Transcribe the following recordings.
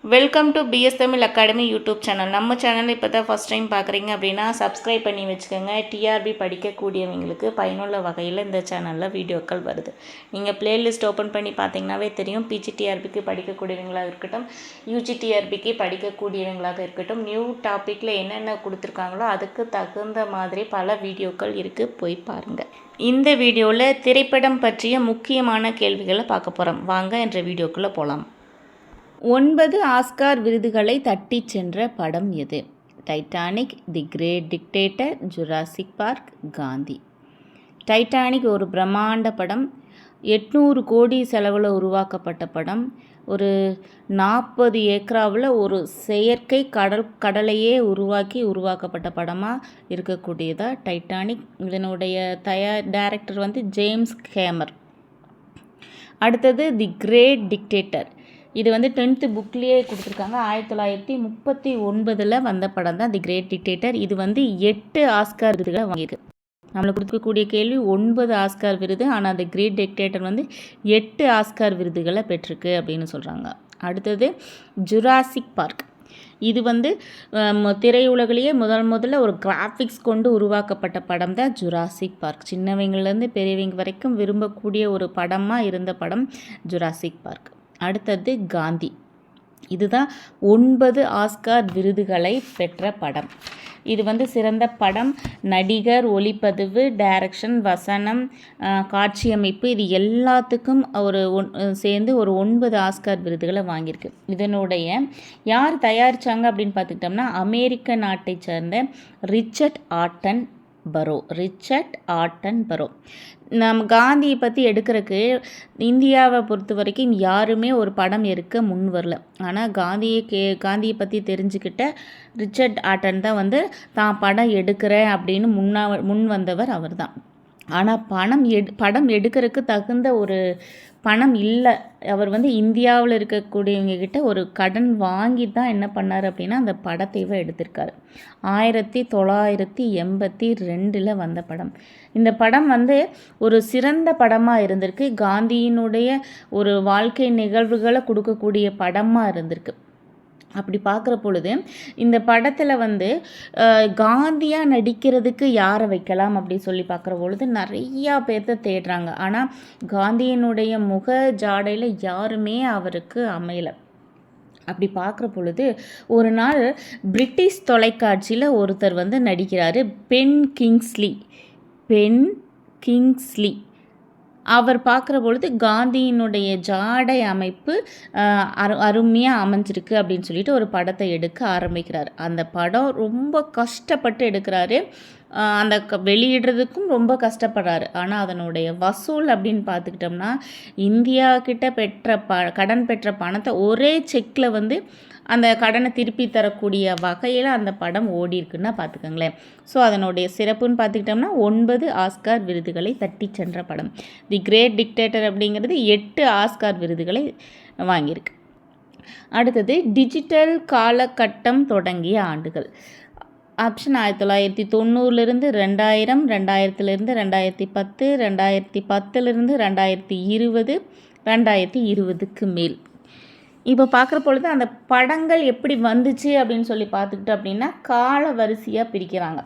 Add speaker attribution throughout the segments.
Speaker 1: Welcome to PS Tamil academy YouTube channel. நம்ம channel இப்போ தான் ஃபஸ்ட் டைம் பார்க்குறீங்க அப்படின்னா சப்ஸ்கிரைப் பண்ணி வச்சுக்கோங்க. டிஆர்பி படிக்கக்கூடியவங்களுக்கு பயனுள்ள வகையில் இந்த சேனலில் வீடியோக்கள் வருது. நீங்கள் பிளேலிஸ்ட் ஓப்பன் பண்ணி பார்த்தீங்கன்னாவே தெரியும். பிஜிடிஆர்பிக்கு படிக்கக்கூடியவங்களாக இருக்கட்டும், யூஜிடிஆர்பிக்கு படிக்கக்கூடியவங்களாக இருக்கட்டும், நியூ டாப்பிக்கில் என்னென்ன கொடுத்துருக்காங்களோ அதுக்கு தகுந்த மாதிரி பல வீடியோக்கள் இருக்குது, போய் பாருங்கள். இந்த வீடியோவில் திரைப்படம் பற்றிய முக்கியமான கேள்விகளை பார்க்க போகிறோம். வாங்க என்ற வீடியோக்குள்ளே போகலாம். 9 ஆஸ்கார் விருதுகளை தட்டிச் சென்ற படம் எது? Titanic, the great dictator, Jurassic Park, Gandhi. Titanic ஒரு பிரம்மாண்ட படம். 800 கோடி செலவில் உருவாக்கப்பட்ட படம். ஒரு 40 ஏக்கராவில் ஒரு செயற்கை கடலையே உருவாக்கப்பட்ட படமாக இருக்கக்கூடியதாக டைட்டானிக். இதனுடைய டைரக்டர் ஜேம்ஸ் கேமர். அடுத்தது தி கிரேட் டிக்டேட்டர். இது 10th புக்லேயே கொடுத்துருக்காங்க. 1939 வந்த படம் தான் தி கிரேட் டிக்டேட்டர். இது 8 ஆஸ்கார் விருதுகளை வாங்கியிருக்கு. நம்மளுக்கு கொடுக்கக்கூடிய கேள்வி 9 ஆஸ்கார் விருது, ஆனால் தி கிரேட் டிக்டேட்டர் 8 ஆஸ்கார் விருதுகளை பெற்றிருக்கு அப்படின்னு சொல்கிறாங்க. அடுத்தது ஜுராசிக் பார்க். இது திரையுலகிலேயே முதல்ல ஒரு கிராஃபிக்ஸ் கொண்டு உருவாக்கப்பட்ட படம் தான் ஜுராசிக் பார்க். சின்னவங்கலேருந்து பெரியவங்க வரைக்கும் விரும்பக்கூடிய ஒரு படமாக இருந்த படம் ஜுராசிக் பார்க். அடுத்தது காந்தி. இதுதான் 9 ஆஸ்கார் விருதுகளை பெற்ற படம். இது சிறந்த படம், நடிகர், ஒளிப்பதிவு, டைரக்ஷன், வசனம், காட்சியமைப்பு, இது எல்லாத்துக்கும் சேர்ந்து ஒரு 9 ஆஸ்கார் விருதுகளை வாங்கியிருக்கு. இதனுடைய யார் தயாரித்தாங்க அப்படின்னு பார்த்துக்கிட்டோம்னா அமெரிக்க நாட்டை சேர்ந்த ரிச்சர்ட் ஆட்டன் பரோ. நம்ம காந்தியை பற்றி எடுக்கிறதுக்கு இந்தியாவை பொறுத்த வரைக்கும் யாருமே ஒரு படம் எடுக்க முன் வரல. ஆனால் காந்தியை பற்றி தெரிஞ்சுக்கிட்ட ரிச்சர்ட் ஆட்டன் தான் தான் படம் எடுக்கிறேன் அப்படின்னு முன் வந்தவர் அவர் தான். ஆனால் படம் எடுக்கிறதுக்கு தகுந்த ஒரு பணம் இல்லை. அவர் இந்தியாவில் இருக்கக்கூடியவங்க கிட்ட ஒரு கடன் வாங்கி தான் என்ன பண்ணார் அப்படின்னா அந்த படத்தை எடுத்திருக்காரு. 1982 வந்த படம். இந்த படம் ஒரு சிறந்த படமாக இருந்திருக்கு. காந்தியினுடைய ஒரு வாழ்க்கை நிகழ்வுகளை கொடுக்கக்கூடிய படமாக இருந்திருக்கு. அப்படி பார்க்குற பொழுது இந்த படத்தில் காந்தியாக நடிக்கிறதுக்கு யாரை வைக்கலாம் அப்படி சொல்லி பார்க்குற பொழுது நிறையா பேர்த்த தேடுறாங்க. ஆனால் காந்தியினுடைய முக ஜாடையில் யாருமே அவருக்கு அமையலை. அப்படி பார்க்குற பொழுது ஒரு நாள் பிரிட்டிஷ் தொலைக்காட்சியில் ஒருத்தர் நடிக்கிறாரு, பென் கிங்ஸ்லி. அவர் பார்க்குற பொழுது காந்தியினுடைய ஜாடை அமைப்பு அருமையாக அமைஞ்சிருக்கு அப்படின்னு சொல்லிட்டு ஒரு படத்தை எடுக்க ஆரம்பிக்கிறார். அந்த படம் ரொம்ப கஷ்டப்பட்டு எடுக்கிறாரு. அந்த வெளியிடுறதுக்கும் ரொம்ப கஷ்டப்படுறாரு. ஆனால் அதனுடைய வசூல் அப்படின்னு பார்த்துக்கிட்டோம்னா இந்தியா கிட்ட கடன் பெற்ற பணத்தை ஒரே செக்கில் அந்த கடனை திருப்பி தரக்கூடிய வகையில் அந்த படம் ஓடி இருக்குன்னா பார்த்துக்கோங்களேன். ஸோ அதனுடைய சிறப்புன்னு பார்த்துக்கிட்டோம்னா 9 ஆஸ்கார் விருதுகளை தட்டி சென்ற படம். தி கிரேட் டிக்டேட்டர் அப்படிங்கிறது 8 ஆஸ்கார் விருதுகளை வாங்கியிருக்கு. அடுத்தது டிஜிட்டல் காலகட்டம் தொடங்கிய ஆண்டுகள். ஆப்ஷன் 1990 2000, 2000 2010, 2010 2020 மேல். இப்போ பார்க்குற பொழுது அந்த படங்கள் எப்படி வந்துச்சு அப்படின்னு சொல்லி பார்த்துக்கிட்டோம் அப்படின்னா கால வரிசையாக பிரிக்கிறாங்க.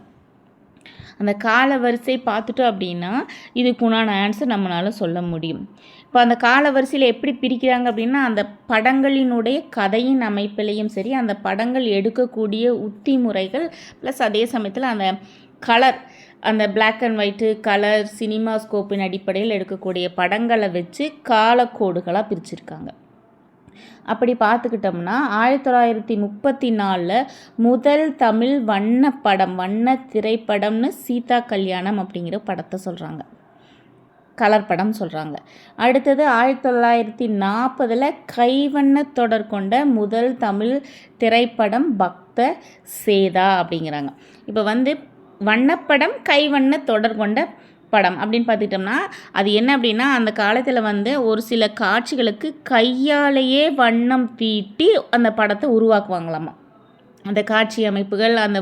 Speaker 1: அந்த கால வரிசை பார்த்துட்டோம் அப்படின்னா இதுக்குண்டான ஆன்சர் நம்மளால் சொல்ல முடியும். இப்போ அந்த கால வரிசையில் எப்படி பிரிக்கிறாங்க அப்படின்னா அந்த படங்களினுடைய கதையின் அமைப்பிலையும் சரி, அந்த படங்கள் எடுக்கக்கூடிய உத்தி முறைகள் ப்ளஸ் அதே சமயத்தில் அந்த கலர், அந்த black and white colour cinema ஸ்கோப்பின் அடிப்படையில் எடுக்கக்கூடிய படங்களை வச்சு காலக்கோடுகளாக பிரிச்சிருக்காங்க. அப்படி பார்த்துக்கிட்டோம்னா 1934 முதல் தமிழ் வண்ண திரைப்படம்னு சீதா கல்யாணம் அப்படிங்கிற படத்தை சொல்கிறாங்க, கலர் படம் சொல்கிறாங்க. அடுத்தது 1940 கைவண்ண தொடர் கொண்ட முதல் தமிழ் திரைப்படம் பக்த சேதா அப்படிங்கிறாங்க. இப்போ வண்ணப்படம் கைவண்ண தொடர் கொண்ட படம் அப்படின்னு பார்த்துக்கிட்டோம்னா அது என்ன அப்படின்னா அந்த காலத்தில் ஒரு சில காட்சிகளுக்கு கையாலேயே வண்ணம் தீட்டி அந்த படத்தை உருவாக்குவாங்களாமா. அந்த காட்சி அமைப்புகள் அந்த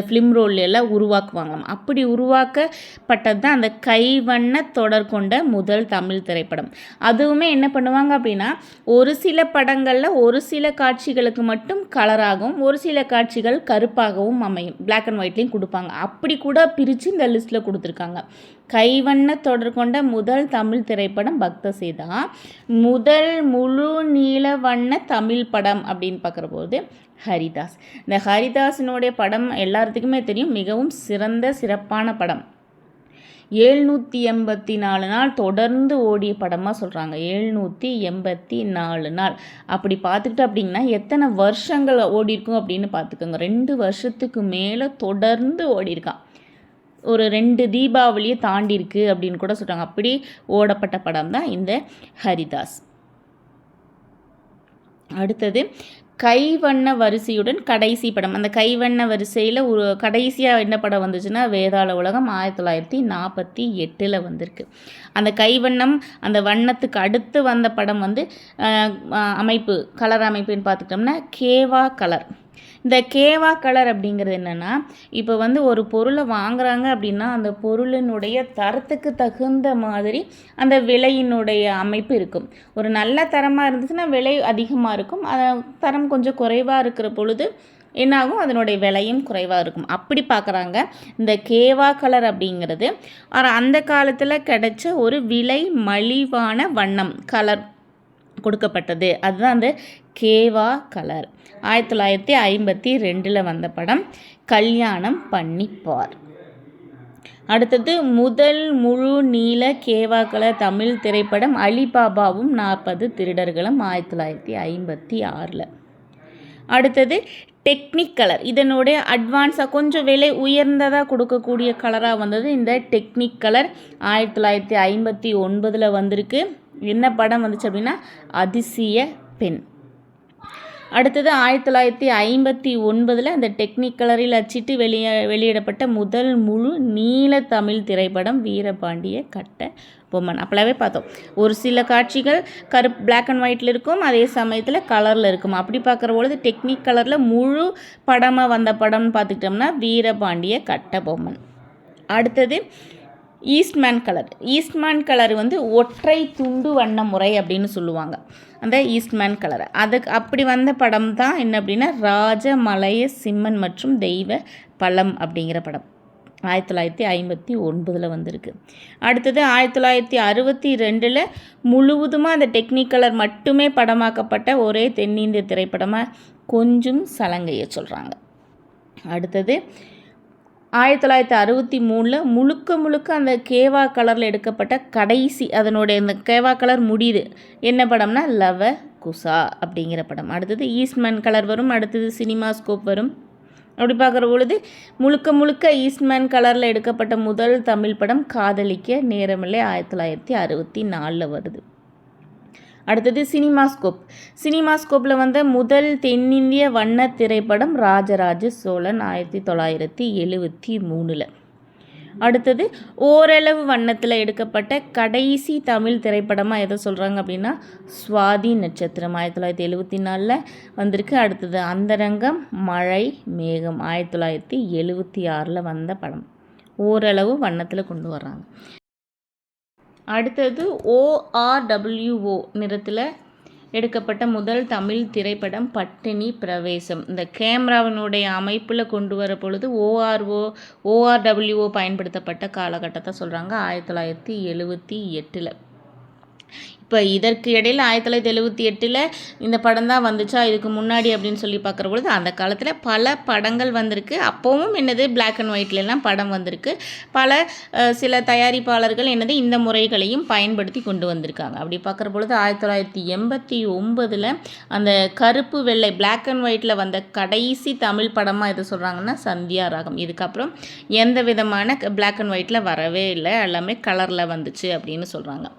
Speaker 1: ஃபிலிம் ரோல் எல்லாம் உருவாக்குவாங்களாம். அப்படி உருவாக்கப்பட்டது தான் அந்த கைவண்ண தொடர் கொண்ட முதல் தமிழ் திரைப்படம். அதுவுமே என்ன பண்ணுவாங்க அப்படின்னா, ஒரு சில படங்களில் ஒரு சில காட்சிகளுக்கு மட்டும் கலராகவும் ஒரு சில காட்சிகள் கருப்பாகவும் அமையும். பிளாக் அண்ட் ஒயிட்லேயும் கொடுப்பாங்க. அப்படி கூட பிரித்து இந்த லிஸ்ட்டில் கொடுத்துருக்காங்க. கைவண்ண தொடர் கொண்ட முதல் தமிழ் திரைப்படம் பக்தசீதா. முதல் முழு நீள வண்ண தமிழ் படம் அப்படின்னு பார்க்குறபோது ஹரிதாஸ். இந்த ஹரிதாஸினுடைய படம் எல்லாத்துக்குமே தெரியும், மிகவும் சிறப்பான படம். 784 நாள் தொடர்ந்து ஓடிய படமாக சொல்கிறாங்க. 784 நாள். அப்படி பார்த்துக்கிட்டு அப்படிங்கன்னா எத்தனை வருஷங்கள் ஓடிருக்கும் அப்படின்னு பார்த்துக்கோங்க. 2 வருஷத்துக்கு மேலே தொடர்ந்து ஓடிருக்கான். ஒரு 2 தீபாவளியை தாண்டிருக்கு அப்படின்னு கூட சொல்கிறாங்க. அப்படி ஓடப்பட்ட படம் தான் இந்த ஹரிதாஸ். அடுத்தது கைவண்ண வரிசையுடன் கடைசி படம். அந்த கைவண்ண வரிசையில் ஒரு கடைசியாக என்ன படம் வந்துச்சுன்னா வேதாள உலகம் 1948 வந்திருக்கு. அந்த கைவண்ணம் அந்த வண்ணத்துக்கு அடுத்து வந்த படம் வந்து அமைப்பு கலர் அமைப்புன்னு பார்த்துக்கிட்டோம்னா கேவா கலர். இந்த கேவா கலர் அப்படிங்கிறது என்னென்னா, இப்போ வந்து ஒரு பொருளை வாங்குகிறாங்க அப்படின்னா அந்த பொருளினுடைய தரத்துக்கு தகுந்த மாதிரி அந்த விலையினுடைய அமைப்பு இருக்கும். ஒரு நல்ல தரமாக இருந்துச்சுன்னா விலை அதிகமாக இருக்கும். தரம் கொஞ்சம் குறைவாக இருக்கிற பொழுது என்னாகும், அதனுடைய விலையும் குறைவாக இருக்கும். அப்படி பார்க்குறாங்க. இந்த கேவா கலர் அப்படிங்கிறது அந்த காலத்தில் கிடைச்ச ஒரு விலை மலிவான வண்ணம் கலர் கொடுக்கப்பட்டது. அதுதான் அந்த கேவா கலர். 1952 வந்த படம் கல்யாணம் பண்ணிப்பார். அடுத்தது முதல் முழு நீள கேவா கலர் தமிழ் திரைப்படம் அலிபாபாவும் 40 திருடர்களும் 1956. அடுத்தது டெக்னிக் கலர். இதனுடைய அட்வான்ஸாக கொஞ்சம் விலை உயர்ந்ததாக கொடுக்கக்கூடிய கலராக வந்தது இந்த டெக்னிக் கலர். 1959 வந்திருக்கு. என்ன படம் வந்துச்சு அப்படின்னா அதிசய பெண். அடுத்தது 1959 அந்த டெக்னிக் கலரில் அச்சிட்டு வெளியிடப்பட்ட முதல் முழு நீள தமிழ் திரைப்படம் வீரபாண்டிய கட்ட பொம்மன். அப்போவே பார்த்தோம், ஒரு சில காட்சிகள் பிளாக் அண்ட் ஒயிட்டில் இருக்கும், அதே சமயத்தில் கலரில் இருக்கும். அப்படி பார்க்குற பொழுது டெக்னிக் கலரில் முழு படமாக வந்த படம்னு பார்த்துக்கிட்டோம்னா வீரபாண்டிய கட்ட பொம்மன். அடுத்தது ஈஸ்ட்மேன் கலர். ஈஸ்ட்மேன் கலர் வந்து ஒற்றை துண்டு வண்ண முறை அப்படின்னு சொல்லுவாங்க. அந்த ஈஸ்ட்மேன் கலர் அப்படி வந்த படம் தான் என்ன அப்படின்னா ராஜமலைய சிம்மன் மற்றும் தெய்வ பழம் அப்படிங்கிற படம் 1959 வந்திருக்கு. அடுத்தது 1962 முழுவதுமாக அந்த டெக்னிக் கலர் மட்டுமே படமாக்கப்பட்ட ஒரே தென்னிந்திய திரைப்படமாக கொஞ்சம் சலங்கையை சொல்கிறாங்க. அடுத்தது 1963 முழுக்க அந்த கேவா கலரில் எடுக்கப்பட்ட கடைசி அதனுடைய இந்த கேவா கலர் முடியுது என்ன படம்னா லவ குசா அப்படிங்கிற படம். அடுத்தது ஈஸ்ட்மேன் கலர் வரும். அடுத்தது சினிமா ஸ்கோப் வரும். அப்படி பார்க்குற பொழுது முழுக்க ஈஸ்ட்மேன் கலரில் எடுக்கப்பட்ட முதல் தமிழ் படம் காதலிக்க நேரமில்லை 1964 வருது. அடுத்தது சினிமாஸ்கோப்பில் வந்த முதல் தென்னிந்திய வண்ண திரைப்படம் ராஜராஜ சோழன் 1973. அடுத்தது ஓரளவு வண்ணத்தில் எடுக்கப்பட்ட கடைசி தமிழ் திரைப்படமாக எதை சொல்கிறாங்க அப்படின்னா சுவாதி நட்சத்திரம் 1974 வந்திருக்கு. அடுத்தது அந்தரங்கம் மழை மேகம் 1976 வந்த படம். ஓரளவு வண்ணத்தில் கொண்டு வர்றாங்க. அடுத்தது ORWO நிறத்தில் எடுக்கப்பட்ட முதல் தமிழ் திரைப்படம் பட்டினி பிரவேசம். இந்த கேமராவினுடைய அமைப்பில் கொண்டு வர பொழுது ORWO பயன்படுத்தப்பட்ட காலகட்டத்தை சொல்கிறாங்க 1978. இப்போ இதற்கு இடையில் 1978 இந்த படம் தான் வந்துச்சா இதுக்கு முன்னாடி அப்படின்னு சொல்லி பார்க்குற பொழுது அந்த காலத்தில் பல படங்கள் வந்திருக்கு. அப்போவும் என்னது பிளாக் அண்ட் ஒயிட்லாம் படம் வந்திருக்கு. பல சில தயாரிப்பாளர்கள் என்னது இந்த முறைகளையும் பயன்படுத்தி கொண்டு வந்திருக்காங்க. அப்படி பார்க்குற பொழுது 1989 அந்த கருப்பு வெள்ளை பிளாக் அண்ட் ஒயிட்டில் வந்த கடைசி தமிழ் படமாக எது சொல்கிறாங்கன்னா சந்தியா ராகம். இதுக்கப்புறம் எந்த விதமான பிளாக் அண்ட் ஒயிட்டில் வரவே இல்லை, எல்லாமே கலரில் வந்துச்சு அப்படின்னு சொல்கிறாங்க.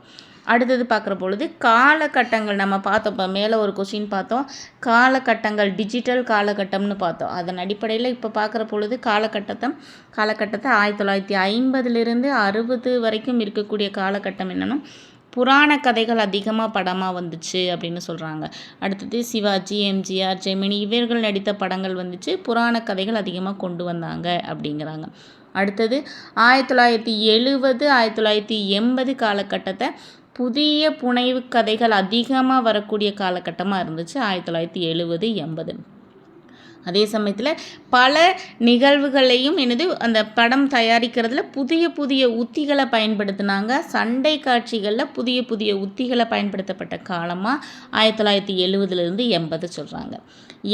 Speaker 1: அடுத்தது பார்க்குற பொழுது காலகட்டங்கள் நம்ம பார்த்தோம். இப்போ மேலே ஒரு கொஸ்டின் பார்த்தோம், காலகட்டங்கள் டிஜிட்டல் காலகட்டம்னு பார்த்தோம். அதன் அடிப்படையில் இப்போ பார்க்குற பொழுது காலகட்டத்தை 1950 60 வரைக்கும் இருக்கக்கூடிய காலகட்டம் என்னென்னா புராண கதைகள் அதிகமாக படமாக வந்துச்சு அப்படின்னு சொல்கிறாங்க. அடுத்தது சிவாஜி, எம்ஜிஆர், ஜெமினி இவர்கள் நடித்த படங்கள் வந்துச்சு, புராண கதைகள் அதிகமாக கொண்டு வந்தாங்க அப்படிங்கிறாங்க. அடுத்தது 1970 1980 காலகட்டத்தை புதிய புனைவு கதைகள் அதிகமாக வரக்கூடிய காலகட்டமாக இருந்துச்சு 1970 80. அதே சமயத்தில் பல நிகழ்வுகளையும் அந்த படம் தயாரிக்கிறதுல புதிய புதிய உத்திகளை பயன்படுத்தினாங்க. சண்டை காட்சிகளில் புதிய புதிய உத்திகளை பயன்படுத்தப்பட்ட காலமாக 1970 80 சொல்கிறாங்க.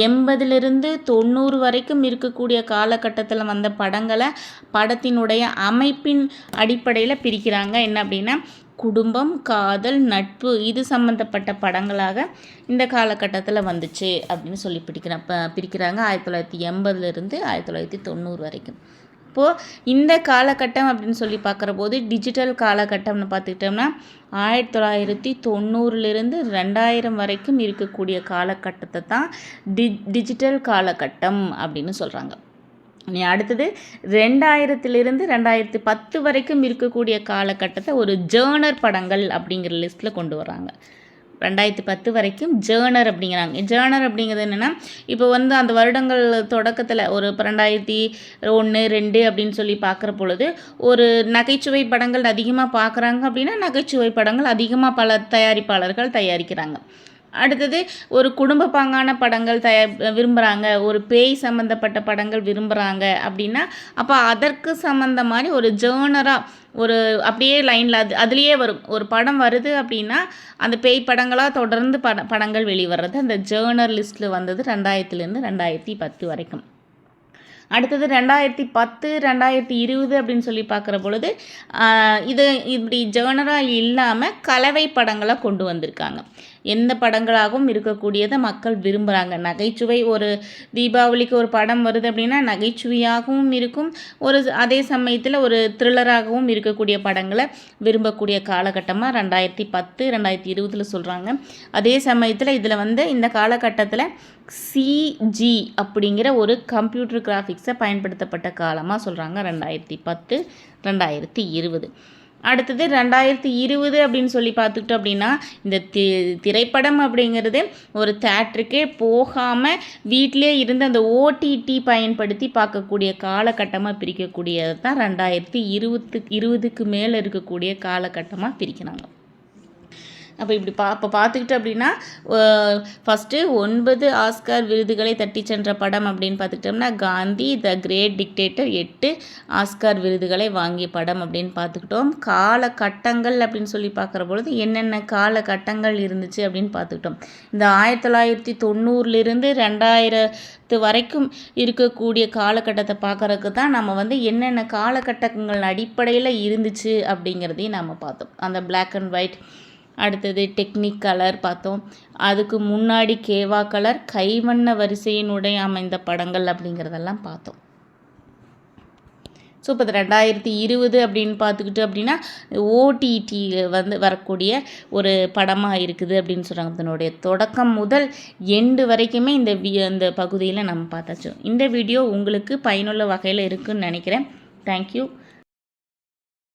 Speaker 1: 80 90 வரைக்கும் இருக்கக்கூடிய காலகட்டத்தில் வந்த படங்களை படத்தினுடைய அமைப்பின் அடிப்படையில் பிரிக்கிறாங்க. என்ன அப்படின்னா குடும்பம், காதல், நட்பு இது சம்மந்தப்பட்ட படங்களாக இந்த காலகட்டத்தில் வந்துச்சு அப்படின்னு சொல்லி பிரிக்கிறாங்க 1980 1990 வரைக்கும். இப்போது இந்த காலகட்டம் அப்படின்னு சொல்லி பார்க்குற போது டிஜிட்டல் காலகட்டம்னு பார்த்துக்கிட்டோம்னா 1990 2000 வரைக்கும் இருக்கக்கூடிய காலகட்டத்தை தான் டிஜிட்டல் காலகட்டம் அப்படின்னு சொல்கிறாங்க. அடுத்தது 2000 2010 வரைக்கும் இருக்கக்கூடிய காலகட்டத்தை ஒரு ஜேர்னர் படங்கள் அப்படிங்கிற லிஸ்ட்டில் கொண்டு வராங்க. 2010 வரைக்கும் ஜேர்னர் அப்படிங்கிறாங்க. ஜேர்னர் அப்படிங்கிறது என்னென்னா இப்போ அந்த வருடங்கள் தொடக்கத்தில் ஒரு 2001 2 அப்படின்னு சொல்லி பார்க்குற பொழுது ஒரு நகைச்சுவை படங்கள் அதிகமாக பார்க்குறாங்க அப்படின்னா நகைச்சுவை படங்கள் அதிகமாக பல தயாரிப்பாளர்கள் தயாரிக்கிறாங்க. அடுத்தது ஒரு குடும்ப பாங்கான படங்கள் விரும்புகிறாங்க, ஒரு பேய் சம்மந்தப்பட்ட படங்கள் விரும்புகிறாங்க அப்படின்னா அப்போ அதற்கு சம்மந்த மாதிரி ஒரு ஜேர்னராக ஒரு அப்படியே லைனில் அதுலேயே வரும். ஒரு படம் வருது அப்படின்னா அந்த பேய் படங்களாக தொடர்ந்து படங்கள் வெளிவர்றது அந்த ஜேர்னர் லிஸ்ட்டில் வந்தது 2000 2010 வரைக்கும். அடுத்தது 2010 2020 அப்படின்னு சொல்லி பார்க்குற பொழுது இது இப்படி ஜேர்னராக இல்லாமல் கலவை படங்களை கொண்டு வந்திருக்காங்க. எந்த படங்களாகவும் இருக்கக்கூடியதை மக்கள் விரும்புகிறாங்க. நகைச்சுவை ஒரு தீபாவளிக்கு ஒரு படம் வருது அப்படின்னா நகைச்சுவையாகவும் இருக்கும், அதே சமயத்தில் ஒரு த்ரில்லராகவும் இருக்கக்கூடிய படங்களை விரும்பக்கூடிய காலகட்டமாக 2010 2020 சொல்கிறாங்க. அதே சமயத்தில் இதில் இந்த காலகட்டத்தில் CG அப்படிங்கிற ஒரு கம்ப்யூட்டர் கிராஃபிக்ஸை பயன்படுத்தப்பட்ட காலமாக சொல்கிறாங்க 2010 2020. அடுத்தது 2020 அப்படின்னு சொல்லி பார்த்துக்கிட்டோம் அப்படின்னா இந்த திரைப்படம் அப்படிங்கிறது ஒரு தியேட்டருக்கே போகாமல் வீட்டிலே இருந்து அந்த OTT பயன்படுத்தி பார்க்கக்கூடிய காலகட்டமாக பிரிக்கக்கூடியது தான் 2020க்கு மேலே இருக்கக்கூடிய காலகட்டமாக பிரிக்கிறாங்க. அப்போ இப்படி பார்த்துக்கிட்டு அப்படின்னா ஃபஸ்ட்டு 9 ஆஸ்கார் விருதுகளை தட்டி சென்ற படம் அப்படின்னு பார்த்துக்கிட்டோம்னா Gandhi, the great dictator 8 Oscar விருதுகளை வாங்கிய படம் அப்படின்னு பார்த்துக்கிட்டோம். காலகட்டங்கள் அப்படின்னு சொல்லி பார்க்குற பொழுது என்னென்ன காலகட்டங்கள் இருந்துச்சு அப்படின்னு பார்த்துக்கிட்டோம். இந்த 1990 2000 வரைக்கும் இருக்கக்கூடிய காலகட்டத்தை பார்க்குறதுக்கு தான் நம்ம என்னென்ன காலகட்டங்கள் அடிப்படையில் இருந்துச்சு அப்படிங்கிறதையும் நம்ம பார்த்தோம். அந்த பிளாக் அண்ட் ஒயிட், அடுத்தது டெக்னிக் கலர் பார்த்தோம், அதுக்கு முன்னாடி கேவா கலர், கைவண்ண வரிசையினுடைய அமைந்த படங்கள் அப்படிங்கிறதெல்லாம் பார்த்தோம். ஸோ இப்போ 2020 அப்படின்னு பார்த்துக்கிட்டு அப்படின்னா OTT வரக்கூடிய ஒரு படமாக இருக்குது அப்படின்னு சொல்கிறாங்க. அதனுடைய தொடக்கம் முதல் எண்டு வரைக்குமே இந்த பகுதியில் நம்ம பார்த்தாச்சு. இந்த வீடியோ உங்களுக்கு பயனுள்ள வகையில் இருக்குதுன்னு நினைக்கிறேன். தேங்க்யூ.